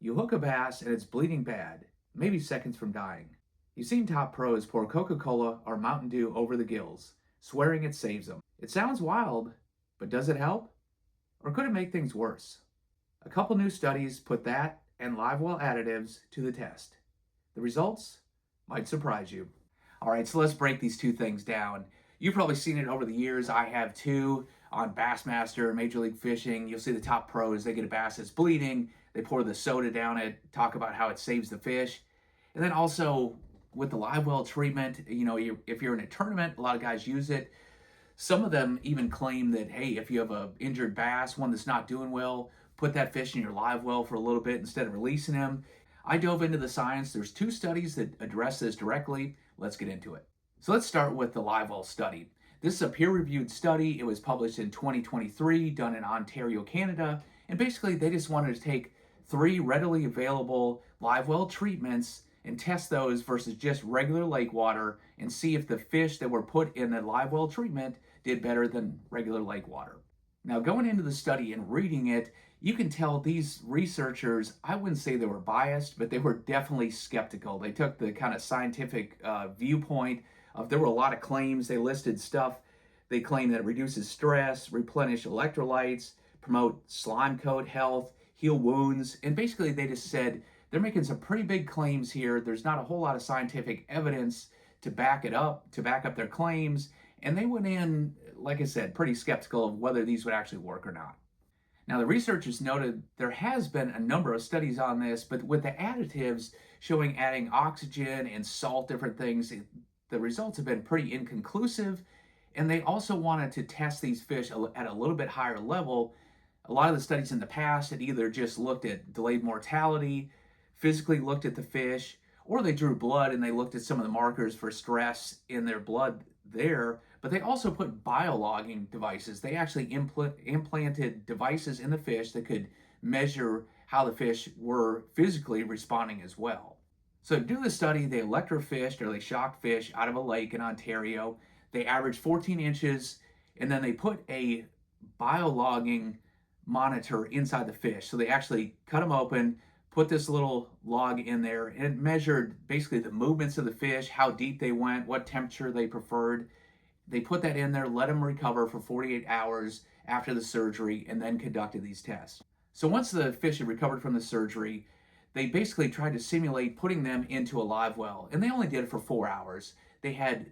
You hook a bass and it's bleeding bad, maybe seconds from dying. You've seen top pros pour Coca-Cola or Mountain Dew over the gills, swearing it saves them. It sounds wild, but does it help? Or could it make things worse? A couple new studies put that and Livewell additives to the test. The results might surprise you. All right, so let's break these two things down. You've probably seen it over the years. I have too. On Bassmaster, Major League Fishing, you'll see the top pros, they get a bass that's bleeding, they pour the soda down it, talk about how it saves the fish. And then also with the Livewell treatment, if you're in a tournament, a lot of guys use it. Some of them even claim that, hey, if you have a injured bass, one that's not doing well, put that fish in your Livewell for a little bit instead of releasing him. I dove into the science. There's two studies that address this directly. Let's get into it. So let's start with the Livewell study. This is a peer-reviewed study. It was published in 2023, done in Ontario, Canada. And basically, they just wanted to take 3 readily available Livewell treatments and test those versus just regular lake water and see if the fish that were put in the Livewell treatment did better than regular lake water. Now, going into the study and reading it, you can tell these researchers, I wouldn't say they were biased, but they were definitely skeptical. They took the kind of scientific viewpoint of there were a lot of claims. They listed stuff. They claim that it reduces stress, replenish electrolytes, promote slime coat health, heal wounds. And basically they just said they're making some pretty big claims here. There's not a whole lot of scientific evidence to back up their claims. And they went in, like I said, pretty skeptical of whether these would actually work or not. Now, the researchers noted there has been a number of studies on this, but with the additives showing adding oxygen and salt, different things, the results have been pretty inconclusive. And they also wanted to test these fish at a little bit higher level. A lot of the studies in the past had either just looked at delayed mortality, physically looked at the fish, or they drew blood and they looked at some of the markers for stress in their blood there. But they also put biologging devices. They actually implanted devices in the fish that could measure how the fish were physically responding as well. So to do the study, they electrofished or they shocked fish out of a lake in Ontario. They averaged 14 inches, and then they put a biologging monitor inside the fish. So they actually cut them open, put this little log in there, and it measured basically the movements of the fish, how deep they went, what temperature they preferred. They put that in there, let them recover for 48 hours after the surgery, and then conducted these tests. So once the fish had recovered from the surgery, they basically tried to simulate putting them into a live well, and they only did it for 4 hours. They had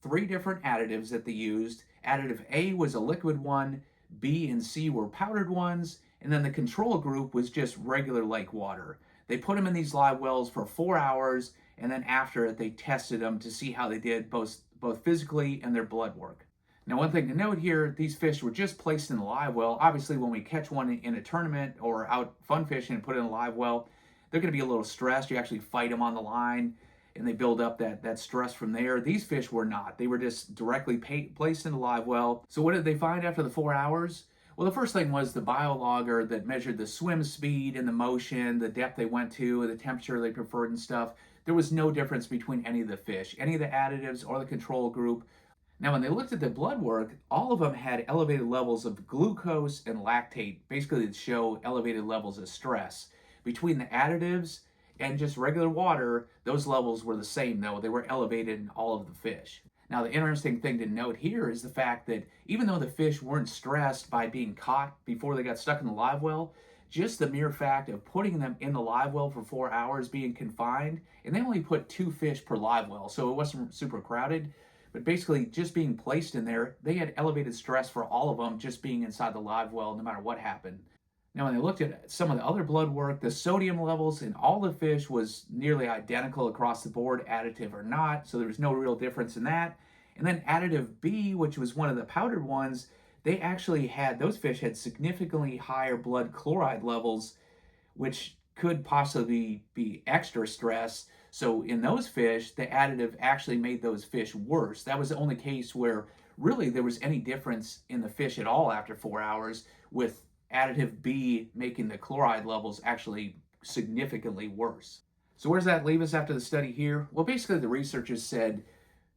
3 different additives that they used. Additive A was a liquid one, B and C were powdered ones, and then the control group was just regular lake water. They put them in these live wells for 4 hours, and then after it, they tested them to see how they did both physically and their blood work. Now, one thing to note here, these fish were just placed in the live well. Obviously, when we catch one in a tournament or out fun fishing and put it in a live well, they're going to be a little stressed. You actually fight them on the line, and they build up that stress from there. These fish were not. They were just directly placed in the live well. So what did they find after the 4 hours? Well, the first thing was the biologger that measured the swim speed and the motion, the depth they went to, the temperature they preferred and stuff. There was no difference between any of the fish, any of the additives or the control group. Now, when they looked at the blood work, all of them had elevated levels of glucose and lactate, basically to show elevated levels of stress. Between the additives and just regular water, those levels were the same, though. They were elevated in all of the fish. Now, the interesting thing to note here is the fact that even though the fish weren't stressed by being caught before they got stuck in the live well, just the mere fact of putting them in the live well for 4 hours, being confined, and they only put 2 fish per live well, so it wasn't super crowded, but basically just being placed in there, they had elevated stress for all of them just being inside the live well no matter what happened. Now, when they looked at some of the other blood work, the sodium levels in all the fish was nearly identical across the board, additive or not, so there was no real difference in that. And then additive B, which was one of the powdered ones, they actually had, those fish had significantly higher blood chloride levels, which could possibly be extra stress. So in those fish, the additive actually made those fish worse. That was the only case where really there was any difference in the fish at all after 4 hours, with additive B making the chloride levels actually significantly worse. So where does that leave us after the study here? Well, basically the researchers said,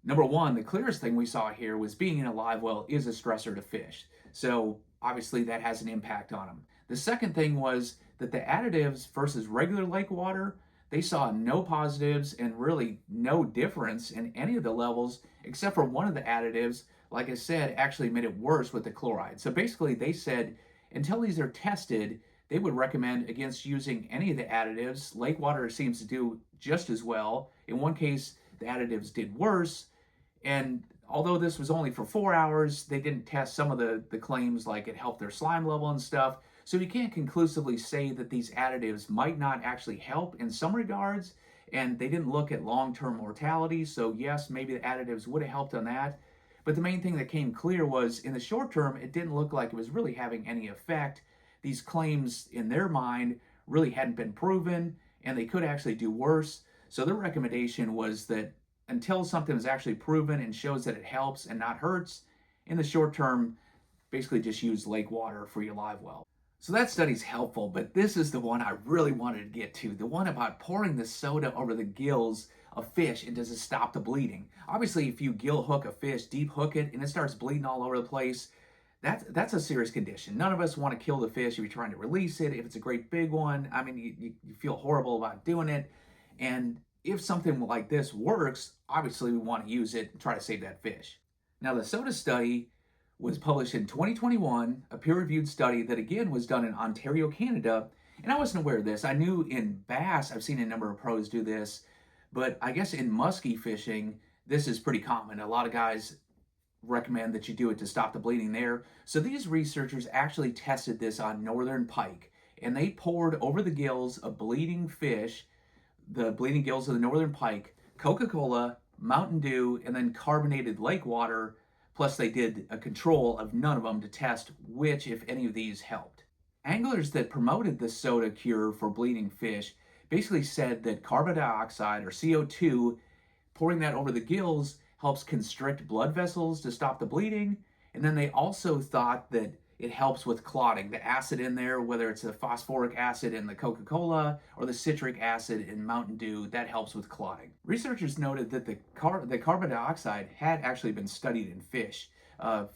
number one, the clearest thing we saw here was being in a live well is a stressor to fish. So obviously that has an impact on them. The second thing was that the additives versus regular lake water, they saw no positives and really no difference in any of the levels, except for one of the additives, like I said, actually made it worse with the chloride. So basically, they said until these are tested, they would recommend against using any of the additives. Lake water seems to do just as well. In one case, the additives did worse. And although this was only for 4 hours, they didn't test some of the claims like it helped their slime level and stuff. So you can't conclusively say that these additives might not actually help in some regards. And they didn't look at long-term mortality. So yes, maybe the additives would have helped on that. But the main thing that came clear was in the short term, it didn't look like it was really having any effect. These claims in their mind really hadn't been proven and they could actually do worse. So their recommendation was that until something is actually proven and shows that it helps and not hurts, in the short term, basically just use lake water for your live well. So that study's helpful, but this is the one I really wanted to get to, the one about pouring the soda over the gills of fish and does it stop the bleeding. Obviously, if you gill hook a fish, deep hook it, and it starts bleeding all over the place, that's a serious condition. None of us want to kill the fish if you're trying to release it. If it's a great big one, I mean, you feel horrible about doing it. And if something like this works, obviously we want to use it and try to save that fish. Now, the soda study was published in 2021, a peer-reviewed study that again was done in Ontario, Canada. And I wasn't aware of this. I knew in bass, I've seen a number of pros do this, but I guess in muskie fishing, this is pretty common. A lot of guys recommend that you do it to stop the bleeding there. So these researchers actually tested this on northern pike, and they poured over the gills of bleeding fish, the bleeding gills of the northern pike, Coca-Cola, Mountain Dew, and then carbonated lake water. Plus they did a control of none of them to test which, if any of these, helped. Anglers that promoted the soda cure for bleeding fish basically said that carbon dioxide or CO2, pouring that over the gills, helps constrict blood vessels to stop the bleeding. And then they also thought that it helps with clotting. The acid in there, whether it's the phosphoric acid in the Coca-Cola or the citric acid in Mountain Dew, that helps with clotting. Researchers noted that the carbon dioxide had actually been studied in fish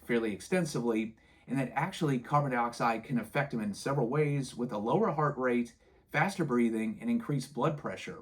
fairly extensively, and that actually carbon dioxide can affect them in several ways with a lower heart rate, faster breathing, and increased blood pressure.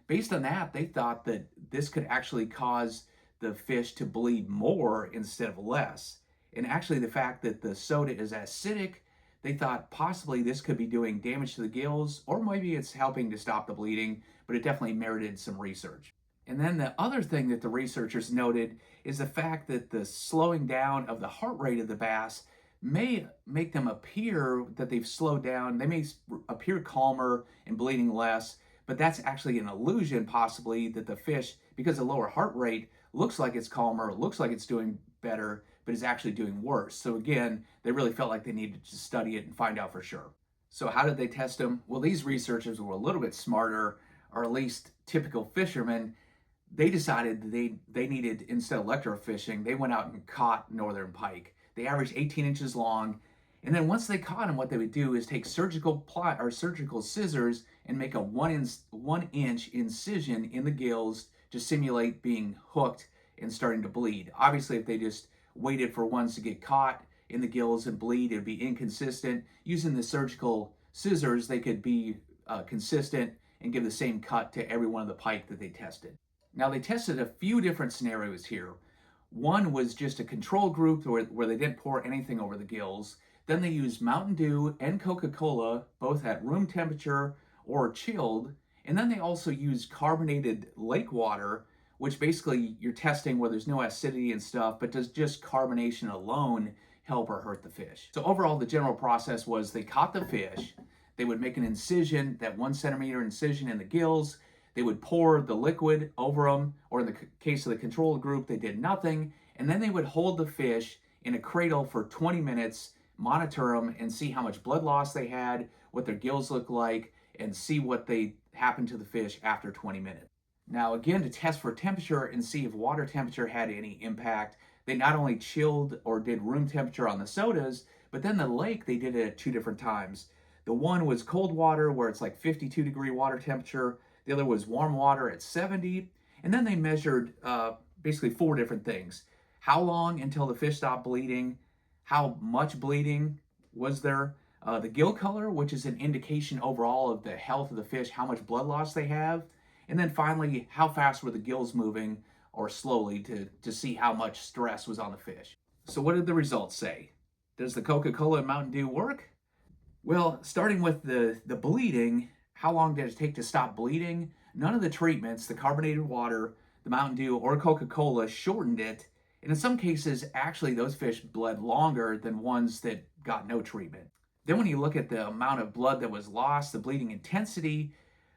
Based on that, they thought that this could actually cause the fish to bleed more instead of less. And actually the fact that the soda is acidic, they thought possibly this could be doing damage to the gills, or maybe it's helping to stop the bleeding, but it definitely merited some research. And then the other thing that the researchers noted is the fact that the slowing down of the heart rate of the bass may make them appear that they've slowed down. They may appear calmer and bleeding less, but that's actually an illusion possibly that the fish, because of lower heart rate, looks like it's calmer, looks like it's doing better, but is actually doing worse. So again, they really felt like they needed to study it and find out for sure. So how did they test them? Well, these researchers were a little bit smarter, or at least typical fishermen. They decided that they needed, instead of electrofishing, they went out and caught northern pike. They averaged 18 inches long. And then once they caught them, what they would do is take surgical scissors and make a 1 inch incision in the gills to simulate being hooked and starting to bleed. Obviously, if they just waited for ones to get caught in the gills and bleed, it'd be inconsistent. Using the surgical scissors, they could be consistent and give the same cut to every one of the pike that they tested. Now, they tested a few different scenarios here. One was just a control group where they didn't pour anything over the gills. Then they used Mountain Dew and Coca-Cola, both at room temperature or chilled. And then they also used carbonated lake water, which basically you're testing where there's no acidity and stuff, but does just carbonation alone help or hurt the fish? So overall, the general process was they caught the fish, they would make an incision, that 1 centimeter incision in the gills, they would pour the liquid over them, or in the case of the control group, they did nothing, and then they would hold the fish in a cradle for 20 minutes, monitor them, and see how much blood loss they had, what their gills looked like, and see what they happened to the fish after 20 minutes. Now, again, to test for temperature and see if water temperature had any impact, they not only chilled or did room temperature on the sodas, but then the lake, they did it at 2 different times. The one was cold water, where it's like 52-degree water temperature. The other was warm water at 70. And then they measured basically 4 different things. How long until the fish stopped bleeding? How much bleeding was there? the gill color, which is an indication overall of the health of the fish, how much blood loss they have, and then finally, how fast were the gills moving or slowly to see how much stress was on the fish. So what did the results say? Does the Coca-Cola and Mountain Dew work? Well, starting with the bleeding, how long did it take to stop bleeding? None of the treatments, the carbonated water, the Mountain Dew, or Coca-Cola shortened it. And in some cases, actually, those fish bled longer than ones that got no treatment. Then when you look at the amount of blood that was lost, the bleeding intensity,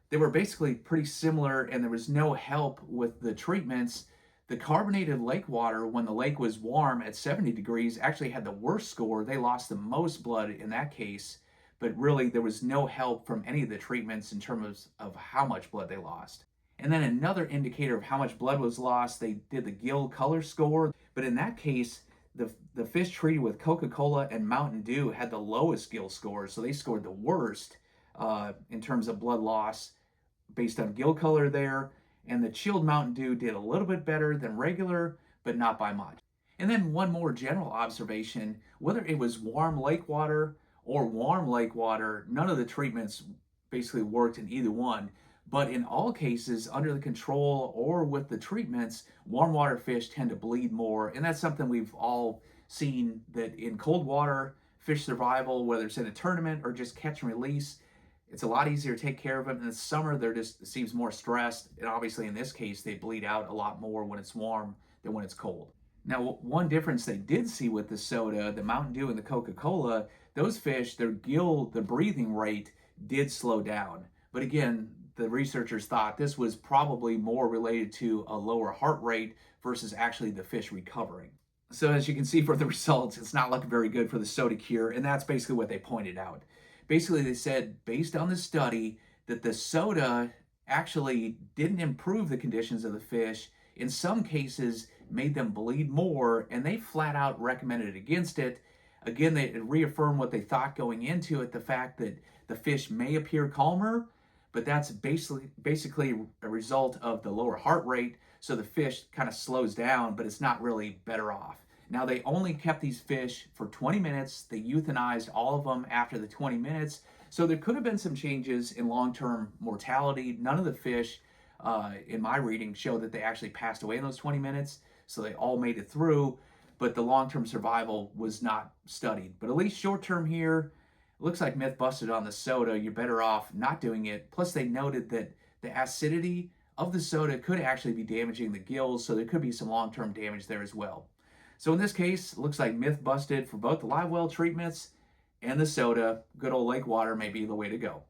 they were basically pretty similar, and there was no help with the treatments. The carbonated lake water, when the lake was warm at 70 degrees, actually had the worst score. They lost the most blood in that case, but really there was no help from any of the treatments in terms of how much blood they lost. And then another indicator of how much blood was lost, they did the gill color score, but in that case, the fish treated with Coca-Cola and Mountain Dew had the lowest gill scores, so they scored the worst in terms of blood loss based on gill color there. And the chilled Mountain Dew did a little bit better than regular, but not by much. And then one more general observation, whether it was warm lake water or warm lake water, none of the treatments basically worked in either one. But in all cases, under the control or with the treatments, warm water fish tend to bleed more. And that's something we've all seen, that in cold water, fish survival, whether it's in a tournament or just catch and release, it's a lot easier to take care of them. In the summer, they're just seems more stressed. And obviously in this case, they bleed out a lot more when it's warm than when it's cold. Now, one difference they did see with the soda, the Mountain Dew and the Coca-Cola, those fish, the breathing rate did slow down. But again, the researchers thought this was probably more related to a lower heart rate versus actually the fish recovering. So as you can see from the results, it's not looking very good for the soda cure, and that's basically what they pointed out. Basically, they said, based on the study, that the soda actually didn't improve the conditions of the fish. In some cases, made them bleed more, and they flat out recommended against it. Again, they reaffirmed what they thought going into it, the fact that the fish may appear calmer, but that's basically a result of the lower heart rate, so the fish kind of slows down, but it's not really better off. Now, they only kept these fish for 20 minutes. They euthanized all of them after the 20 minutes, so there could have been some changes in long-term mortality. None of the fish, in my reading, showed that they actually passed away in those 20 minutes, so they all made it through, but the long-term survival was not studied. But at least short-term here, it looks like myth busted on the soda. You're better off not doing it. Plus, they noted that the acidity of the soda could actually be damaging the gills, so there could be some long-term damage there as well. So in this case, it looks like myth busted for both the Livewell treatments and the soda. Good old lake water may be the way to go.